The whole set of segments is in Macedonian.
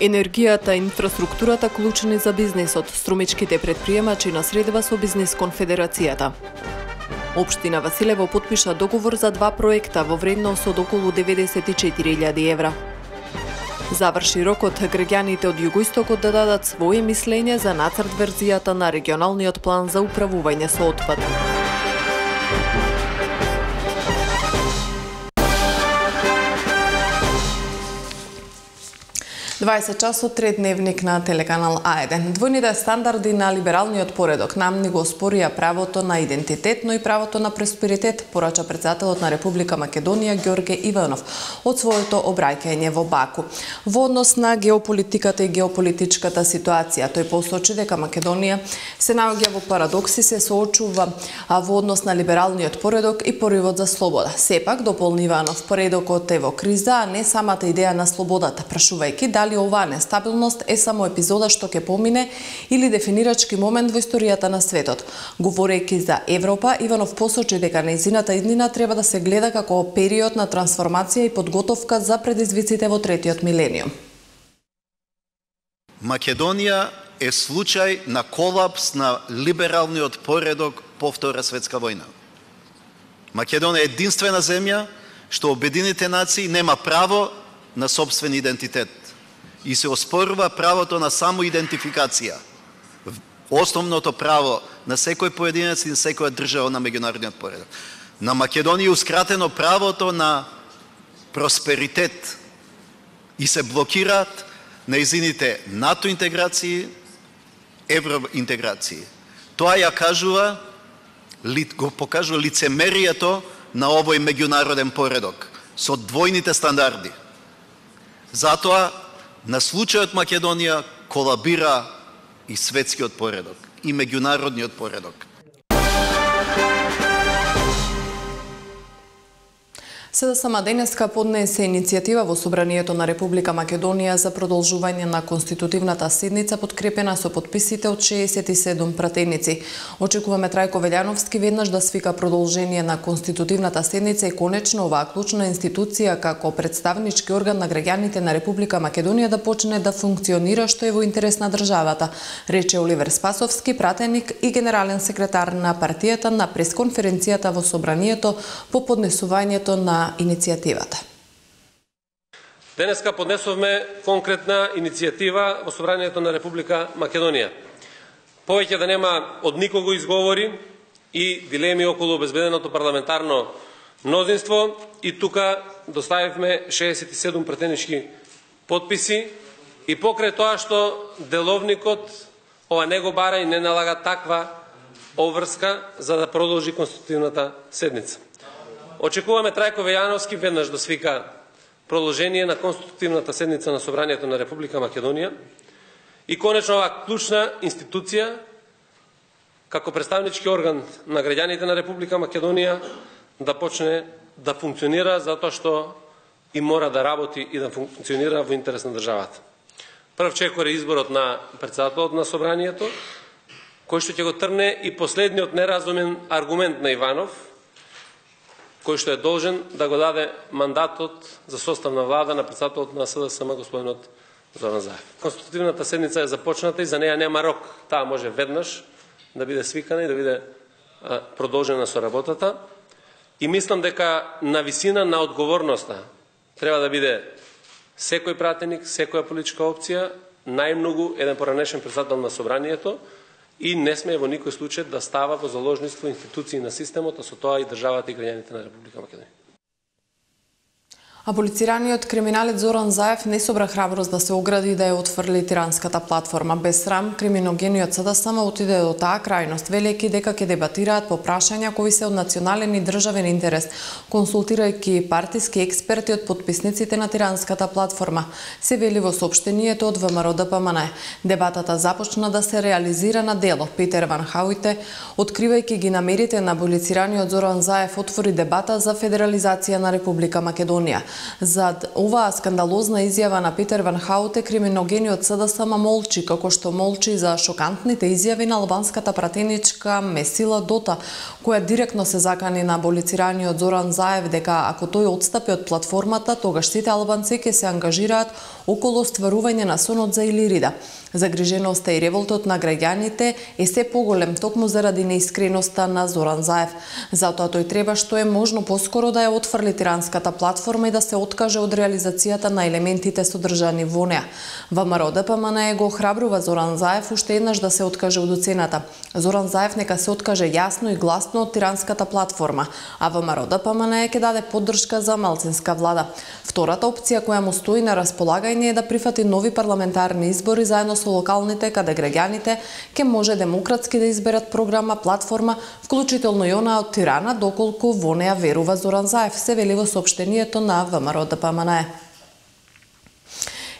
Енергијата и инфраструктурата клучни за бизнисот, струмичките предприемачи на средба со Бизнис конфедерацијата. Општина Василево потпиша договор за 2 проекта во вредност од околу 94.000 евра. Заврши рокот граѓаните од југоистокот да дадат своје мислење за нацрт верзијата на регионалниот план за управување со отпад. 20 часот тредневник на телеканал А1. Двојните стандарди на либералниот поредок нам ни го оспорија правото на идентитет, но и правото на просперитет, порача претседателот на Република Македонија Ѓорге Иванов од своето обраќање во Баку. Во однос на геополитиката и геополитичката ситуација, тој посочи дека Македонија се наоѓа во парадокси, се соочува во однос на либералниот поредок и поривот за слобода. Сепак, дополни Иванов, поредокот е во криза, а не самата идеја на слободата, прашувајќи дали оваа нестабилност е само епизода што ќе помине или дефинирачки момент во историјата на светот. Говорејќи за Европа, Иванов посочи дека нејзината иднина треба да се гледа како период на трансформација и подготовка за предизвиците во третиот милениум. Македонија е случај на колапс на либералниот поредок по Втора светска војна. Македонија е единствена земја што Обединетите нации нема право на собствен идентитет и се оспорува правото на самоидентификација, основното право на секој поединец и на секоја држава на меѓународниот поредок. На Македонија е ускратено правото на просперитет и се блокираат нејзините НАТО интеграции, евроинтеграции. Тоа ја кажува, го покажува лицемерието на овој меѓународен поредок со двојните стандарди. Затоа на случајот Македонија колабира и светскиот поредок, и меѓународниот поредок. СДСМ денеска поднесе иницијатива во Собранието на Република Македонија за продолжување на конститутивната седница подкрепена со подписите од 67 пратеници. Очекуваме Трајко Велјановски веднаш да свика продолжение на конститутивната седница и конечно оваа клучна институција како представнички орган на граѓаните на Република Македонија да почне да функционира што е во интерес на државата, рече Оливер Спасовски, пратеник и генерален секретар на партијата на пресконференцијата во Собранието по поднесувањето на иницијативата. Денеска поднесовме конкретна иницијатива во Собранието на Република Македонија. Повеќе да нема од никого изговори и дилеми околу обезбеденото парламентарно мнозинство и тука доставивме 67 пратенички подписи и покрај тоа што деловникот ова не го бара и не налага таква обврска за да продолжи конститутивната седница. Очекуваме Трајко Велјановски веднаш да свика продолжение на конститутивната седница на Собранието на Република Македонија и конечно оваа клучна институција како представнички орган на граѓаните на Република Македонија да почне да функционира затоа што и мора да работи и да функционира во интерес на државата. Прв чекор е изборот на претседателот на Собранието, кој што ќе го трне и последниот неразумен аргумент на Иванов, кој што е должен да го даде мандатот за состав на влада на претседателот на СДСМ господинот Зоран Заев. Конститутивната седница е започната и за неја нема рок. Таа може веднаш да биде свикана и да биде продолжена со работата. И мислам дека на висина на одговорноста треба да биде секој пратеник, секоја политичка опција, најмногу еден поранешен претседател на Собранието, и не сме во никој случај да става во заложниство институции на системот, а со тоа и државата и граѓаните на Република Македонија. Аболицираниот криминалец Зоран Заев не собра храброст да се огради и да ја отфрли тиранската платформа. Без срам, криминогениот СДСМ отиде до таа крајност, велејќи дека ќе дебатираат по прашања кои се од национален и државен интерес, консултирајќи партиски експерти од подписниците на тиранската платформа, се вели во соопштението од ВМРО-ДПМН. Дебатата започна да се реализира на дело. Петер Ван Хауите, откривајќи ги намерите на аболицираниот Зоран Заев, отвори дебата за федерализација на Република Македонија. Зад оваа скандалозна изјава на Питер Ван Хауте, криминогениот СДСМ молчи, како што молчи за шокантните изјави на албанската пратеничка Месила Дота, која директно се закани на аболицираниот Зоран Заев дека ако тој отстапи од платформата, тогаш сите албанци ќе се ангажираат околу стварување на сонот за Илирида. Загриженоста и револтот на граѓаните е се поголем токму заради неискреноста на Зоран Заев. Затоа тој треба што е можно поскоро да ја отфрли тиранската платформа и да се откаже од реализацијата на елементите содржани во неа. ВМРО ДПМН го охрабрува Зоран Заев уште еднаш да се откаже од уцената. Зоран Заев нека се откаже јасно и гласно од тиранската платформа, а ВМРО ДПМН ќе даде поддршка за малцинска влада. Втората опција која му стои на располагање е да прифати нови парламентарни избори заедно со локалните, каде граѓаните ќе може демократски да изберат програма, платформа, вклучително и она од Тирана, доколку во неа верува Зоран Заев, се вели во соопштението на ВМРО ДПМН.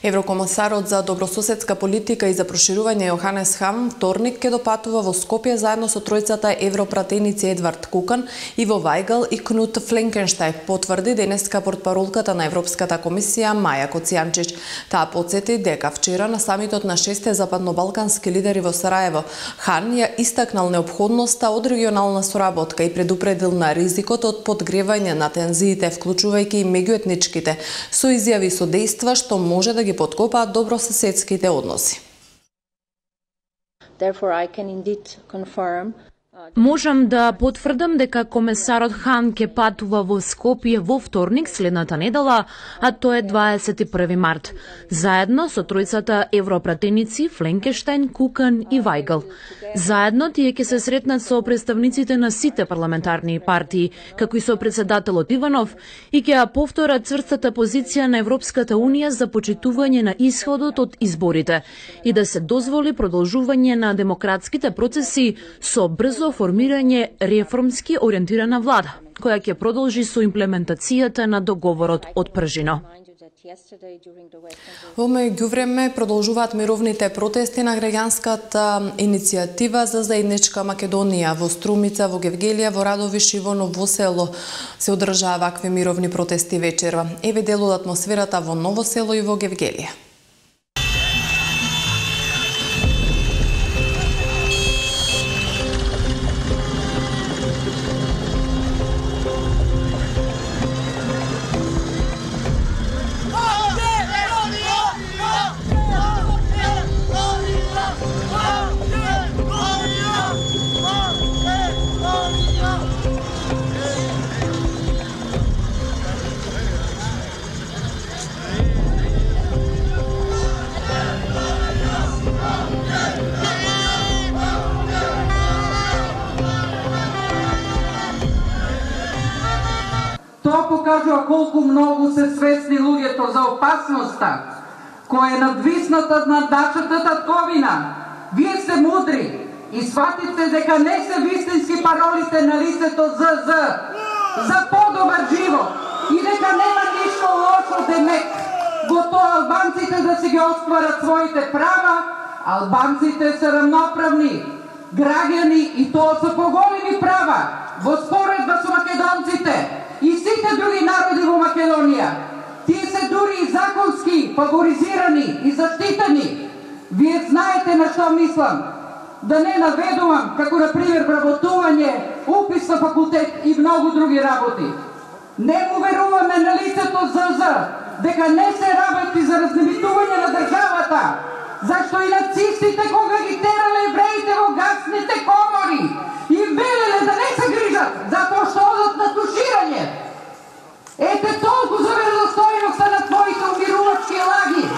Еврокомисарот за добрососедска политика и за проширување Јоханес Хан вторник ќе допатува во Скопје заедно со тројцата европратеници Едвард Кукан, Иво Вајгал и Кнут Фленкенштајн, потврди денеска портпаролката на Европската комисија Маја Коцијанчич. Таа потсети дека вчера на самитот на 6 западнобалкански лидери во Сараево, Хан ја истакнал неопходноста од регионална соработка и предупредил на ризикот од подгревање на тензиите, вклучувајќи и меѓуетничките, со изјави со дејства што може да ги подкопаат добрососедските односи. Можам да потврдам дека комесарот Хан ќе патува во Скопје во вторник следната недела, а тоа е 21 март, заедно со тројцата европратеници Фленкенштајн, Кукан и Вајгал. Заедно тие ќе се сретнат со представниците на сите парламентарни партии, како и со председателот Иванов, и ќе ја повторат цврстата позиција на Европската Унија за почитување на исходот од изборите и да се дозволи продолжување на демократските процеси со брзо формирање реформски ориентирана влада, која ќе продолжи со имплементацијата на договорот од Пржино. Во меѓувреме продолжуваат мировните протести на граѓанската иницијатива за заедничка Македонија. Во Струмица, во Гевгелија, во Радовиш и во Ново село се одржаа вакви мировни протести вечерва. Еве дел од атмосферата во Ново село и во Гевгелија. Тоа покажува колку многу се свесни луѓето за опасноста која е надвисната над нашата татковина. Вие сте мудри и сватите дека не се вистински паролите на лицето ЗЗ за подобар живот и дека нема ништо лошо демек во тоа албанците да си ги остварат своите права. Албанците се рамноправни граѓани и тоа се поголеми права во споредба со македонците и сите други народи во Македонија. Тие се дури и законски фаворизирани и заштитени. Вие знаете на што мислам. Да не наведувам, како например вработување, упис на факултет и многу други работи. Не му веруваме на лицето ЗЗ дека не се работи за разнемитување на државата. Зашто и нацистите кога ги терале евреите во гасните комори и велеле да не се грижат, затоа што одат на туширање. Ете толку за веродостојноста на твоите умирувачки лаги.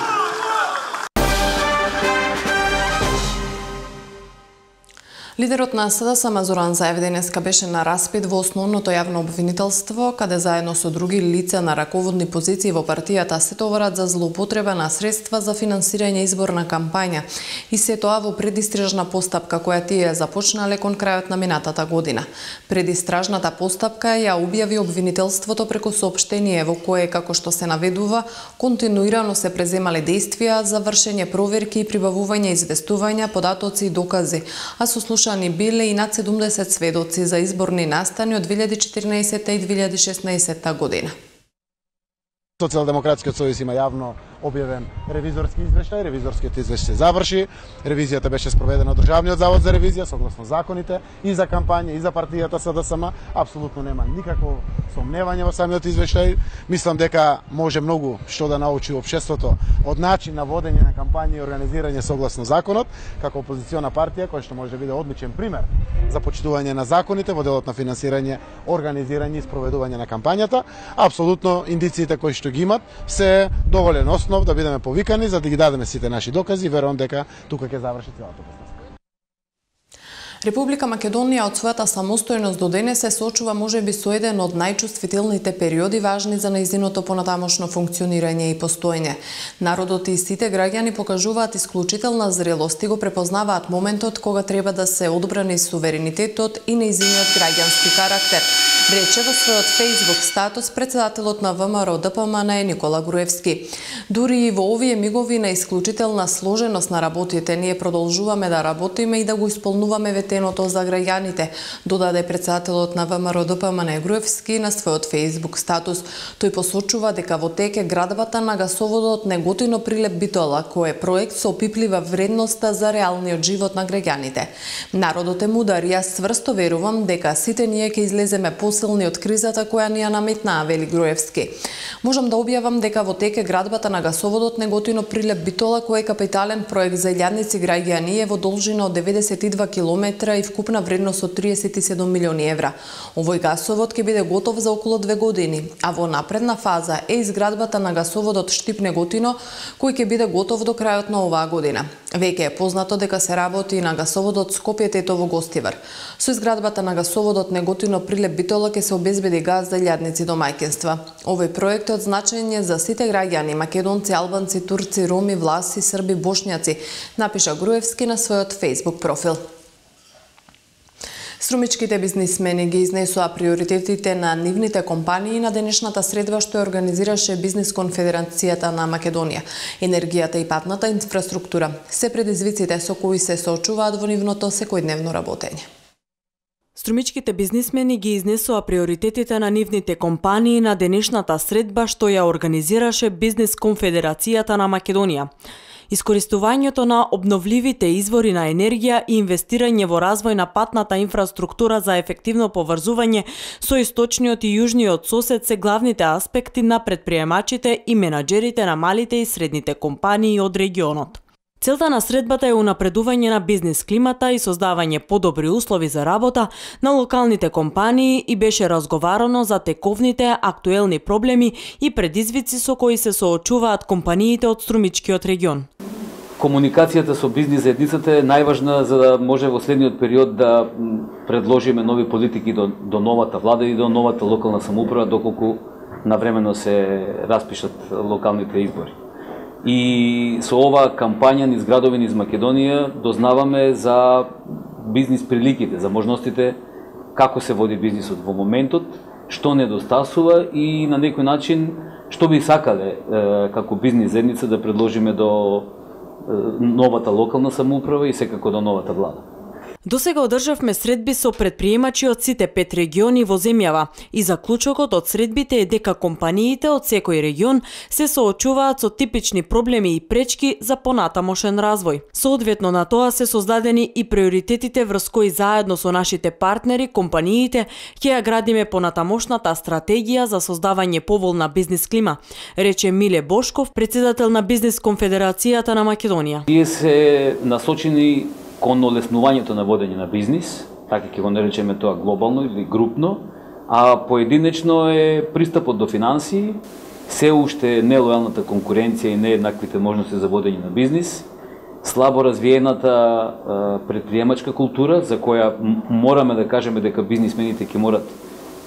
Лидерот на СДСМ Зоран Заев денеска беше на распит во основното јавно обвинителство, каде заедно со други лица на раководни позиции во партијата се товарат за злоупотреба на средства за финансирање изборна кампања. И се тоа во предистражна постапка која тие започнале кон крајот на минатата година. Предистражната постапка ја објави обвинителството преку соопштение во кое, како што се наведува, континуирано се преземале дејствија за вршење проверки и прибавување известувања, податоци и докази, а сослушани биле и над 70 сведоци за изборни настани од 2014 и 2016 година. Социјалдемократскиот сојуз има јавно објавен ревизорски извештај, ревизорскиот извештај се заврши, ревизијата беше спроведена од Државниот завод за ревизија согласно законите и за кампања и за партијата СДСМ, апсолутно нема никакво сомневање во самиот извештај. Мислам дека може многу што да научи општеството од начин на водење на кампања и организирање согласно законот, како опозициона партија која што може да биде одличен пример за почитување на законите во делот на финансирање, организирање и спроведување на кампањата. Апсолутно индициите кои што ги имат се доволен основ да бидеме повикани за да ги дадеме сите наши докази и верувам дека тука ќе заврши целата постапка. Република Македонија од својата самостојност до денес се соочува можеби со еден од најчувствителните периоди важни за нејзиното понатамошно функционирање и постоење. Народот и сите граѓани покажуваат исклучителна зрелост и го препознаваат моментот кога треба да се одбрани суверенитетот и нејзиниот граѓански карактер, рече во својот Facebook статус председателот на ВМРО ДПМН Никола Груевски. Дури и во овие мигови на исклучителна сложеност на работите, ние продолжуваме да работиме и да го исполнуваме ветеното за граѓаните, додаде председателот на ВМРО ДПМН Груевски на својот Facebook статус. Тој посочува дека во тек е градбата на гасоводот Неготино Прилеп Битола, кој е проект со опиплива вредноста за реалниот живот на граѓаните. Народот е мудар и јас цврсто верувам дека сите ние ќе излеземе посилни од кризата која ни ја наметнаа, вели Груевски. Можам да објавам дека во тек е градбата на гасоводот Неготино Прилеп Битола, кој е капитален проект за илјадници граѓани, е во должина од 92 километра и вкупна вредност од 37 милиони евра. Овој гасовод ќе биде готов за околу 2 години, а во напредна фаза е изградбата на гасоводот Штип Неготино, кој ќе биде готов до крајот на оваа година. Веќе е познато дека се работи на гасоводот Скопје Тетово Гостивар. Со изградбата на гасоводот Неготино Прилеп Битола ќе се обезбеди газ за илјадници домаќинства. Овој проект е од значење за сите граѓани, македонци, албанци, турци, роми, власи, срби, бошњаци, напиша Груевски на својот Facebook профил. Струмичките бизнисмени ги изнесоа приоритетите на нивните компании на денешната средба што организираше Бизнис конфедерацијата на Македонија. Енергијата и патната инфраструктура се предизвиците со кои се соочуваат во нивното секојдневно работење. Струмичките бизнисмени ги изнесоа приоритетите на нивните компании на денешната средба што ја организираше Бизнис конфедерацијата на Македонија. Искористувањето на обновливите извори на енергија и инвестирање во развој на патната инфраструктура за ефективно поврзување со источниот и јужниот сосед се главните аспекти на претприемачите и менаџерите на малите и средните компании од регионот. Целта на средбата е унапредување на бизнис климата и создавање подобри услови за работа на локалните компании и беше разговарано за тековните актуелни проблеми и предизвици со кои се соочуваат компаниите од струмичкиот регион. Комуникацијата со бизнис заедницата е најважна за да може во следниот период да предложиме нови политики до новата влада и до новата локална самоуправа доколку навремено се распишат локалните избори. И со оваа кампања низ градови низ Македонија дознаваме за бизнис приликите, за можностите како се води бизнисот во моментот, што недостасува и на некој начин што би сакале како бизнис заедница да предложиме до новата локална самоуправа и секако до новата влада. Досега одржавме средби со претприемачи од сите 5 региони во земјава и заклучокот од средбите е дека компаниите од секој регион се соочуваат со типични проблеми и пречки за понатамошен развој. Соодветно на тоа се создадени и приоритетите врз кои заедно со нашите партнери, компаниите, ќе ја градиме понатамошната стратегија за создавање поволна бизнис клима, рече Миле Бошков, председател на Бизнис конфедерацијата на Македонија. Тие се насочени кон олеснувањето на водење на бизнис, така ќе го наречеме тоа глобално или групно, а поединечно е пристапот до финансии, се уште нелојалната конкуренција и нееднаквите можности за водење на бизнис, слабо развиената претприемачка култура, за која мораме да кажеме дека бизнисмените ќе морат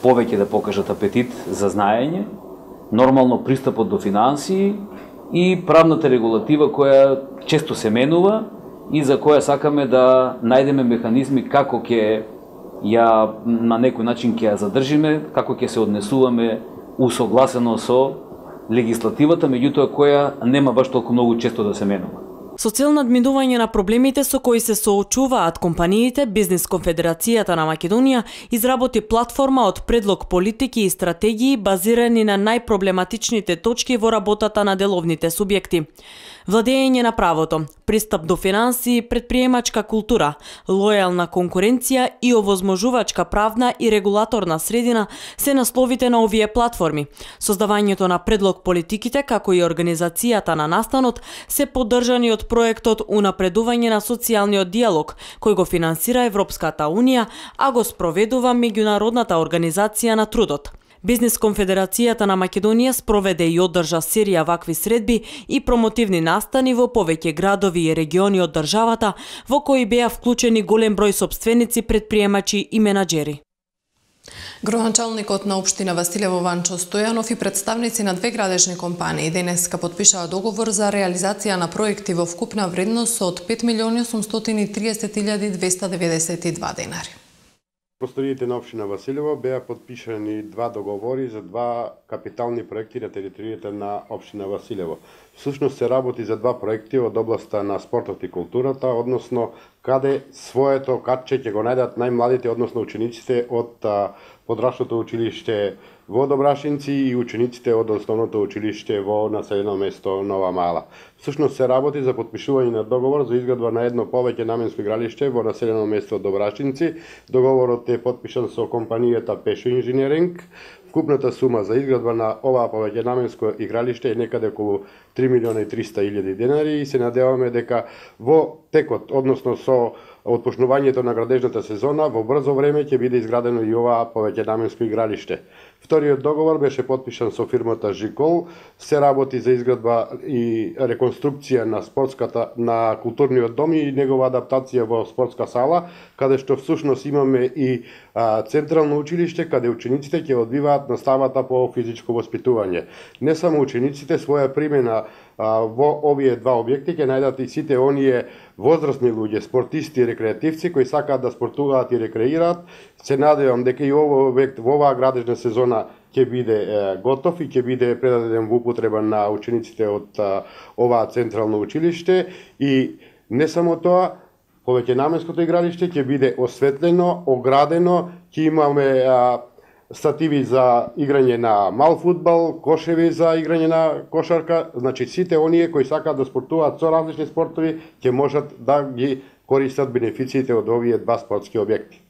повеќе да покажат апетит за знаење, нормално пристапот до финансии и правната регулатива која често се менува и за која сакаме да најдеме механизми како ќе ја на некој начин ќе ја задржиме, како ќе се однесуваме усогласено со легислативата, меѓутоа која нема баш толку многу често да се менува. Со цел надминување на проблемите со кои се соочуваат компаниите, Бизнис конфедерацијата на Македонија изработи платформа од предлог политики и стратегии базирани на најпроблематичните точки во работата на деловните субјекти. Владење на правото, пристап до финансии, предприемачка култура, лојална конкуренција и овозможувачка правна и регулаторна средина се насловите на овие платформи. Создавањето на предлог политиките, како и организацијата на настанот, се поддржани од проектот Унапредување на социјалниот диалог, кој го финансира Европската Унија, а го спроведува Меѓународната организација на трудот. Бизнис конфедерацијата на Македонија спроведе и одржа серија вакви средби и промотивни настани во повеќе градови и региони од државата, во кои беа вклучени голем број сопственици, предприемачи и менаџери. Градоначалникот на општина Василево Ванчо Стојанов и представници на две градежни компании денеска потпишаа договор за реализација на проекти во вкупна вредност од 5.830.292 денари. Просториите на општина Василево беа подпишани два договори за два капитални проекти на територијата на општина Василево. Всушност се работи за два проекти од областа на спортот и културата, односно каде своето катче ќе го најдат најмладите, односно учениците од подрачното училиште во Добрашинци и учениците од основното училиште во населено место Нова Мала. Всушност се работи за подпишување на договор за изградба на едно повеќе наменско игралиште во населено место Добрашинци. Договорот е подпишан со компанијата Пешо инженеринг. Вкупната сума за изградба на оваа повеќе наменско игралиште е некаде околу 3.300.000 денари и се надеваме дека во текот, односно со отпочнувањето на градежната сезона, во брзо време ќе биде изградено и оваа повеќе наменско игралиште. Вториот договор беше подпишан со фирмата Жикол. Се работи за изградба и реконструкција на културниот дом и негова адаптација во спортска сала, каде што всушност имаме и централно училиште, каде учениците ќе одбиваат наставата по физичко воспитување. Не само учениците, своја примена во овие два објекти ќе најдат и сите оние возрастни луѓе, спортисти и рекреативци кои сакаат да спортуваат и рекреираат. Се надевам дека и овој објект во оваа градежна сезона ќе биде готов и ќе биде предаден во употреба на учениците од оваа централно училиште. И не само тоа, повеќе наменското игралиште ќе биде осветлено, оградено, ќе имаме стативи за играње на мал фудбал, кошеви за играње на кошарка, значи сите оние кои сакаат да спортуваат со различни спортови ќе можат да ги користат бенефициите од овие два спортски објекти.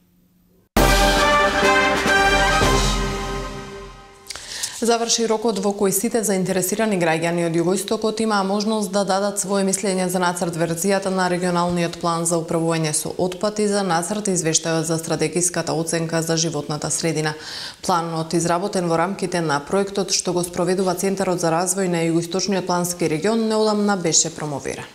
Заврши рокот во кој сите заинтересирани граѓани од Југоистокот имаа можност да дадат свое мислење за нацрт верзијата на регионалниот план за управување со отпад и за нацрт извештајот за стратегиската оценка за животната средина. Планот изработен во рамките на проектот што го спроведува Центарот за развој на Југоисточниот плански регион неодамна беше промовиран.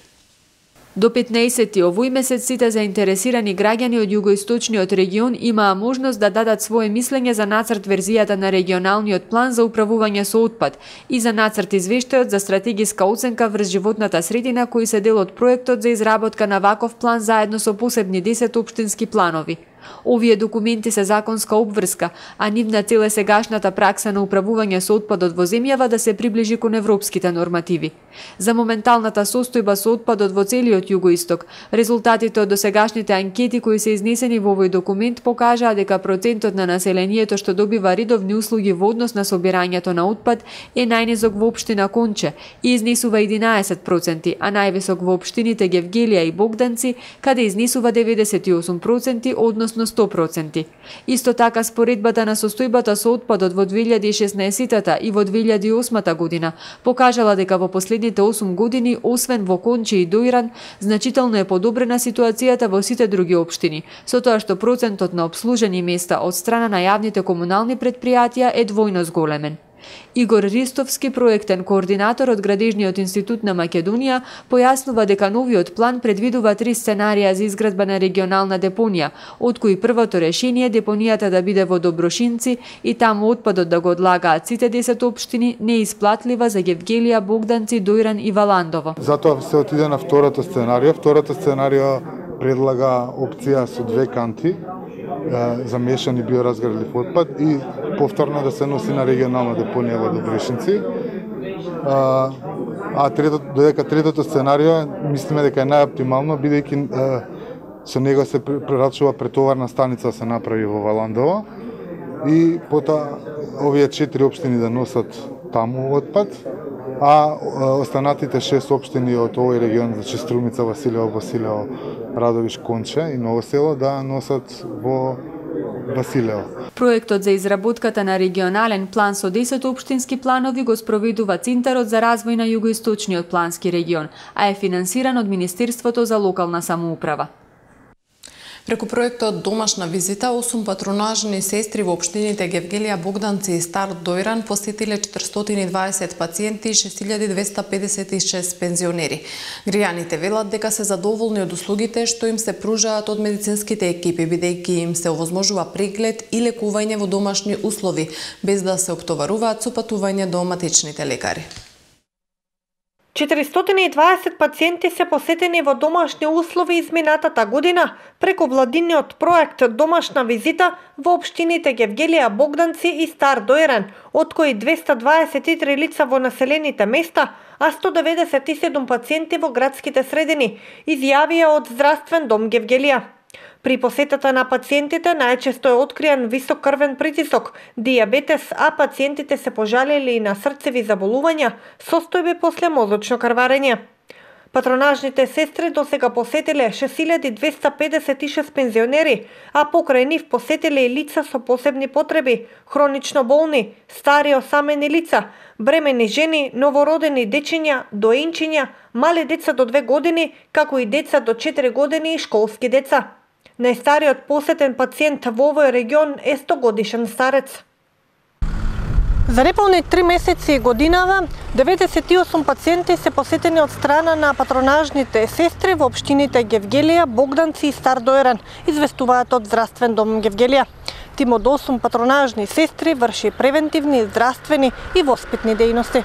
До 15 овој месец сите заинтересирани граѓани од Југоисточниот регион имаа можност да дадат свое мислење за нацрт верзијата на регионалниот план за управување со отпад и за нацрт извештајот за стратегиска оценка врз животната средина кои се дел од проектот за изработка на ваков план заедно со посебни 10 општински планови. Овие документи се законска обврска, а нивна цел е сегашната пракса на управување со отпадот во земјава да се приближи кон европските нормативи. За моменталната состојба со отпадот во целиот Југоисток, резултатите од досегашните анкети кои се изнесени во овој документ покажаа дека процентот на населението што добива редовни услуги во однос на собирањето на отпад е најнизок во општина Конче и изнесува 11%, а највисок во општините Гевгелија и Богданци, каде изнесува 98%, односно 100%. Исто така споредбата на состојбата со отпадот во 2016 и во 2008 година покажала дека во последните 8 години, освен во Конче и Дојран, значително е подобрена ситуацијата во сите други општини, со тоа што процентот на обслужени места од страна на јавните комунални предпријатија е двојно зголемен. Игор Ристовски, проектен координатор од Градежниот институт на Македонија, појаснува дека новиот план предвидува 3 сценарија за изградба на регионална депонија, од кои првото решение депонијата да биде во Доброшинци и таму отпадот да го одлагаат сите 10 општини, неисплатлива за Гевгелија, Богданци, Дојран и Валандово. Затоа се отиде на втората сценарија. Втората сценарија предлага опција со 2 канти за мешани биоразградив отпад и повторно да се носи на регионална депонија во Доброшинци. а додека третото сценарио мислиме дека е најоптимално, бидејќи со него се прерачува претоварна станица се направи во Валандово и потоа овие 4 општини да носат таму отпад, а останатите 6 општини од овој регион, значи Струмица, Василево, Радовиш, Конче и Ново село да носат во Василево. Проектот за изработката на регионален план со 10 општински планови го спроведува Центарот за развој на југоисточниот плански регион, а е финансиран од Министерството за локална самоуправа. Преку проектот Домашна визита, 8 патронажни сестри во општините Гевгелија, Богданци и Стар Дојран посетиле 420 пациенти и 6256 пензионери. Граѓаните велат дека се задоволни од услугите што им се пружаат од медицинските екипи, бидејќи им се овозможува преглед и лекување во домашни услови, без да се оптоваруваат со патување до матичните лекари. 420 пациенти се посетени во домашни услови изминатата година преку владиниот проект Домашна визита во општините Гевгелија, Богданци и Стар Дојран, од кои 223 лица во населените места, а 197 пациенти во градските средини, изјавија од Здравствен дом Гевгелија. При посетата на пациентите најчесто е откриен висок крвен притисок, дијабетес, а пациентите се пожалели и на срцеви заболувања, состојби после мозочно крварење. Патронажните сестри досега посетиле 6256 пензионери, а покрај нив посетиле и лица со посебни потреби, хронично болни, стари осамени лица, бремени жени, новородени дечиња, доенчиња, мали деца до 2 години, како и деца до 4 години и школски деца. Најстариот посетен пациент во овој регион е 100-годишен старец. За неполни 3 месеци годинава, 98 пациенти се посетени од страна на патронажните сестри во општините Гевгелија, Богданци и Стар Дојран, известуваат од Здравствен дом Гевгелија. Тим од 8 патронажни сестри врши превентивни, здравствени и воспитни дејности.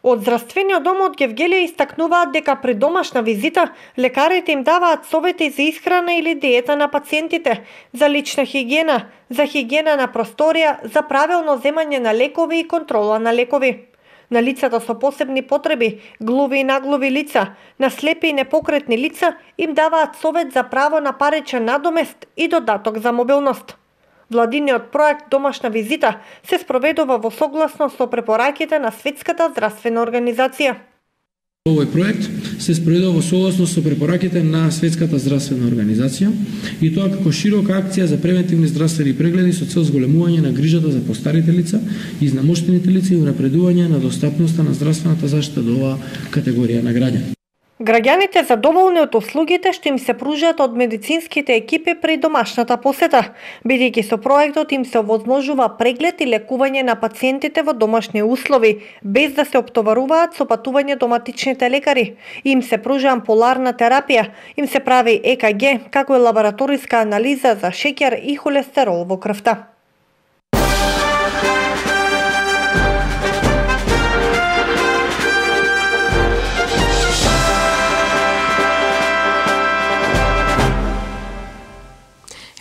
Од Здравствениот дом од Гевгелија истакнуваат дека при домашна визита лекарите им даваат совети за исхрана или диета на пациентите, за лична хигиена, за хигиена на просторија, за правилно земање на лекови и контрола на лекови. На лицата со посебни потреби, глуви и наглуви лица, на слепи и непокретни лица им даваат совет за право на паричен надомест и додаток за мобилност. Владиниот проект Домашна визита се спроведува во согласно со препораките на Светската здравствена организација. Овој проект се спроведува во согласно со препораките на Светската здравствена организација и тоа како широка акција за превентивни здравствени прегледи со цел зголемување на грижата за постарите лица, изнамоштените лица и унапредување на достапноста на здравствената заштита до оваа категорија на граѓани. Граѓаните задоволни од услугите што им се пружаат од медицинските екипи при домашната посета, бидејќи со проектот им се овозможува преглед и лекување на пациентите во домашни услови, без да се оптоваруваат со патување до матичните лекари. Им се пружа ампуларна терапија, им се прави ЕКГ, како и лабораториска анализа за шеќер и холестерол во крвта.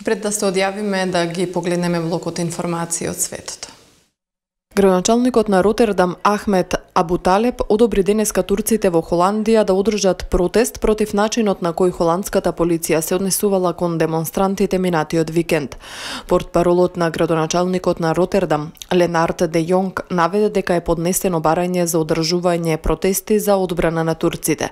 Пред да се одјавиме да ги погледнеме блокот информации од светот. Градоначалникот на Ротердам Ахмет Абуталеб одобри денеска турците во Холандија да одржат протест против начинот на кој холандската полиција се однесувала кон демонстрантите минатиот викенд. Портпаролот на градоначалникот на Ротердам, Ленард де Јонг, наведе дека е поднесено барање за одржување протести за одбрана на турците.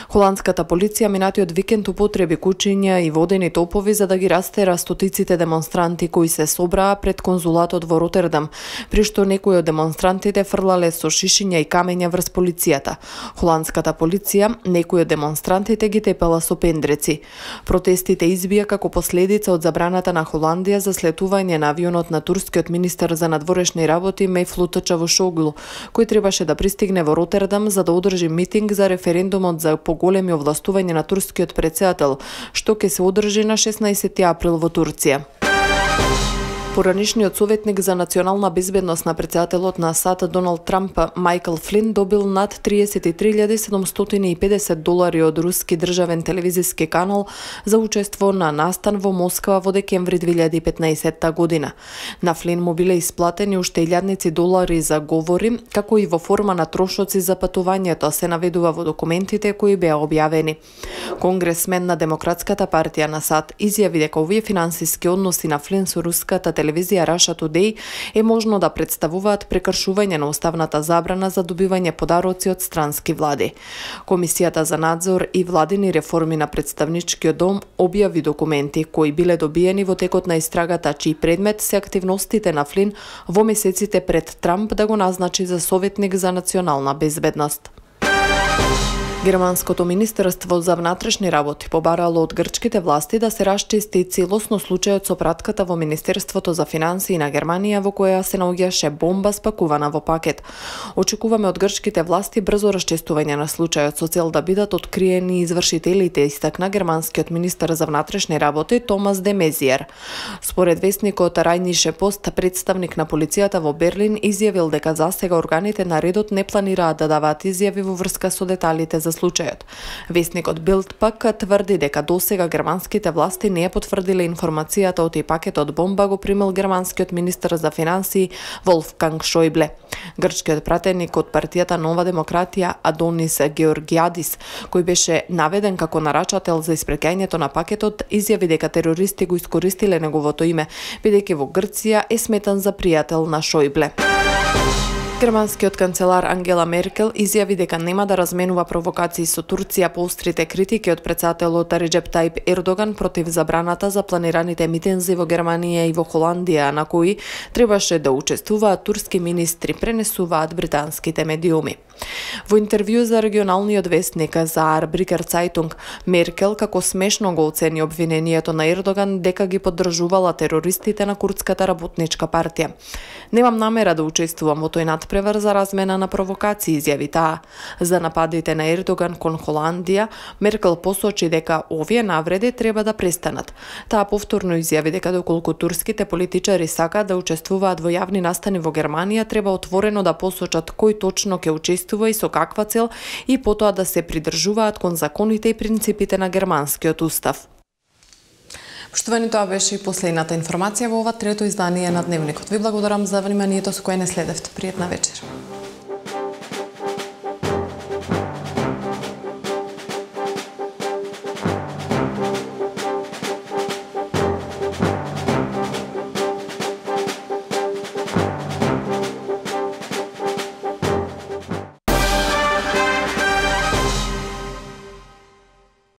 Холандската полиција минатиот викенд употреби кучиња и водени топови за да ги растера стотиците демонстранти кои се собраа пред конзулатот во Ротердам, при што некои од демонстрантите фрлале со шишиња и камења врз полицијата. Холандската полиција некои од демонстрантите ги тепала со пендреци. Протестите избија како последица од забраната на Холандија за слетување на авионот на турскиот министер за надворешни работи Мевлут Чавушоглу, кој требаше да пристигне во Ротердам за да одржи митинг за референдумот за поголеми овластување на турскиот претседател, што ќе се одржи на 16 април во Турција. Поранишниот советник за национална безбедност на претседателот на САД Доналд Трамп Майкл Флин добил над $33,750 од руски државен телевизиски канал за учество на настан во Москва во декември 2015 година. На Флин му биле исплатени уште $1,000 за говори, како и во форма на трошоци за патувањето, се наведува во документите кои беа објавени. Конгресмен на Демократската партија на САД изјави дека овие финансиски односи на Флин со руската телевизија Russia Today е можно да представуваат прекршување на уставната забрана за добивање подароци од странски влади. Комисијата за надзор и владини реформи на представничкиот дом објави документи кои биле добиени во текот на истрагата, чиј предмет се активностите на Флин во месеците пред Трамп да го назначи за советник за национална безбедност. Германското министерство за внатрешни работи побарало од грчките власти да се расчисти целосно случајот со пратката во Министерството за финансии на Германија во која се наоѓаше бомба спакувана во пакет. Очекуваме од грчките власти брзо расчистување на случајот со цел да бидат откриени извршителите, истакна германскиот министер за внатрешни работи Томас де Мезиер. Според весникот Rheinische Post, представник на полицијата во Берлин изјавил дека засега органите на редот не планираат да даваат изјави во врска со деталите за случајот. Весникот Билд пак тврди дека досега германските власти не ја потврдиле информацијата од и пакетот бомба го примил германскиот министер за финансии Волфганг Шојбле. Грчкиот пратеник од партијата Нова демократија Адонис Георгиадис, кој беше наведен како нарачател за испреќањето на пакетот, изјави дека терористи го искористиле неговото име, бидејќи во Грција е сметан за пријател на Шојбле. Германскиот канцелар Ангела Меркел изјави дека нема да разменува провокации со Турција по острите критики од претседателот Реджеп Тајип Ердоган против забраната за планираните митинзи во Германија и во Холандија, на кои требаше да учествуваат турски министри, пренесуваат британските медиуми. Во интервју за регионалниот вестник Saarbrücker Zeitung, Меркел како смешно го оцени обвинението на Ердоган дека ги поддржувала терористите на Курдската работничка партија. Немам намера да учествувам во тој надпревар за размена на провокации, изјави таа. За нападите на Ердоган кон Холандија, Меркел посочи дека овие навреди треба да престанат. Таа повторно изјави дека доколку турските политичари сакаат да учествуваат во јавни настани во Германија, треба отворено да посочат кој точно ќе учествува и со каква цел, и потоа да се придржуваат кон законите и принципите на германскиот устав. Поштовани, тоа беше и последната информација во ова трето издание на Дневникот. Ви благодарам за вниманието со кое не следевте. Пријатна вечер.